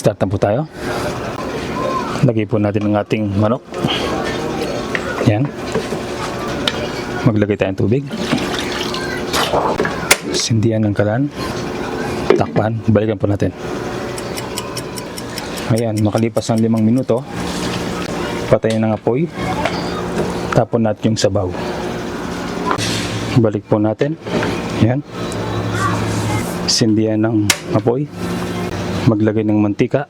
Start na po tayo. Lagay po natin ang ating manok. Yan. Maglagay tayo ng tubig. Sindihan ng kalan. Takpan. Balikan po natin. Ayan, makalipas ng 5 minuto, patayin ng apoy. Tapon natin yung sabaw. Balik po natin. Ayan. Sindihan ng apoy. Maglagay ng mantika.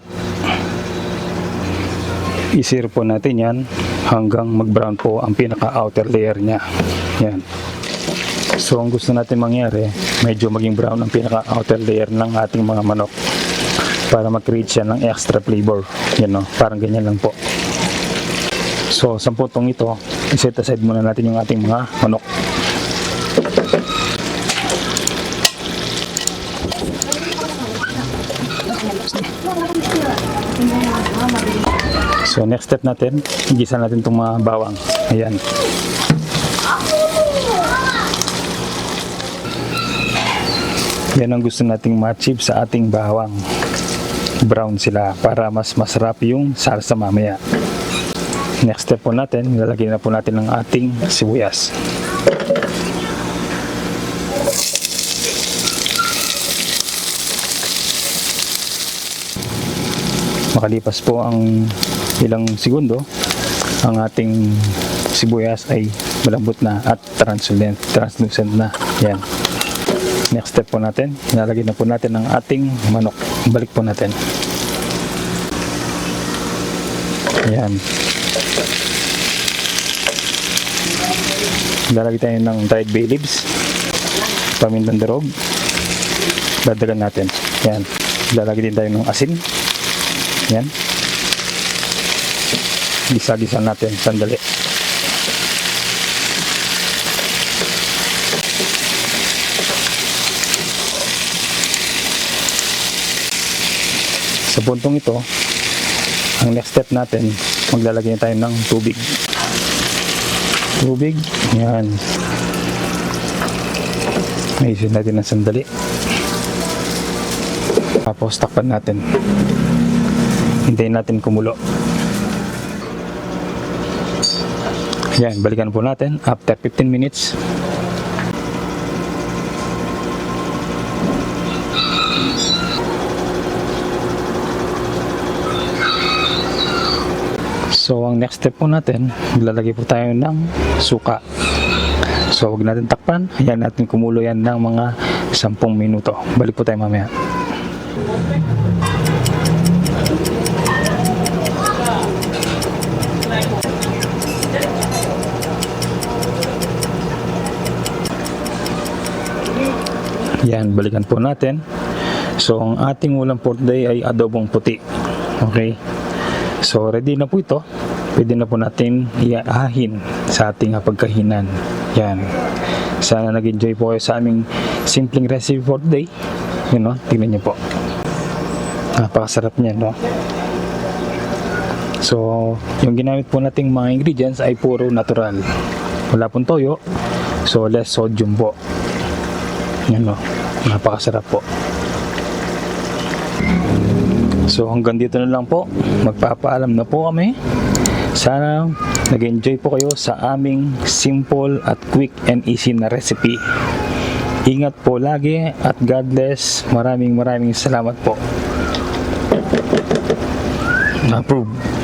I-sear po natin yan hanggang mag-brown po ang pinaka-outer layer niya. Yan. So, ang gusto natin mangyari, medyo maging brown ang pinaka-outer layer ng ating mga manok para mag-create siya ng extra flavor. Yan, no? Parang ganyan lang po. So, sa putong ito, i-set aside muna natin yung ating mga manok. So next step natin, igisa natin itong mga bawang. Ayan. Yan ang gusto nating ma-achieve sa ating bawang. Brown sila para mas masarap yung salsa mamaya. Next step po natin, nilalagay na po natin ang ating sibuyas. Makalipas po ang ilang segundo, ang ating sibuyas ay malambot na at translucent na. Yan. Next step po natin, nilalagay na po natin ang ating manok. Balik po natin. Yan. Nilalagay tayo ng dried bay leaves, pamintang darog. Dadagan natin. Yan. Nilalagay din tayo ng asin. Yan. Gisa-gisa natin sandali. Sa puntong ito, ang next step natin, maglalagay tayo ng tubig. Tubig. Yan. Ayusin natin ng sandali. Tapos takpan natin. Hintayin natin kumulo. Yan, balikan po natin after 15 minutes. So, ang next step po natin, maglalagay po tayo ng suka. So, huwag natin takpan. Ayan natin kumulo yan ng mga 10 minuto. Balik po tayo mamaya. Yan, balikan po natin. So, ang ating ulam for today ay adobong puti. Okay? So, ready na po ito. Pwede na po natin iahahin sa ating pagkahinan. Yan. Sana nag-enjoy po kayo sa aming simpleng recipe for today. Yun, no? Tingnan niyo po. Napakasarap niya, no? So, yung ginamit po nating mga ingredients ay puro natural. Wala pong toyo. So, less sodium po. Yan, no? Napakasarap po. So hanggang dito na lang po. Magpapaalam na po kami. Sana nag-enjoy po kayo sa aming simple at quick and easy na recipe. Ingat po lagi at God bless. Maraming salamat po. Approve.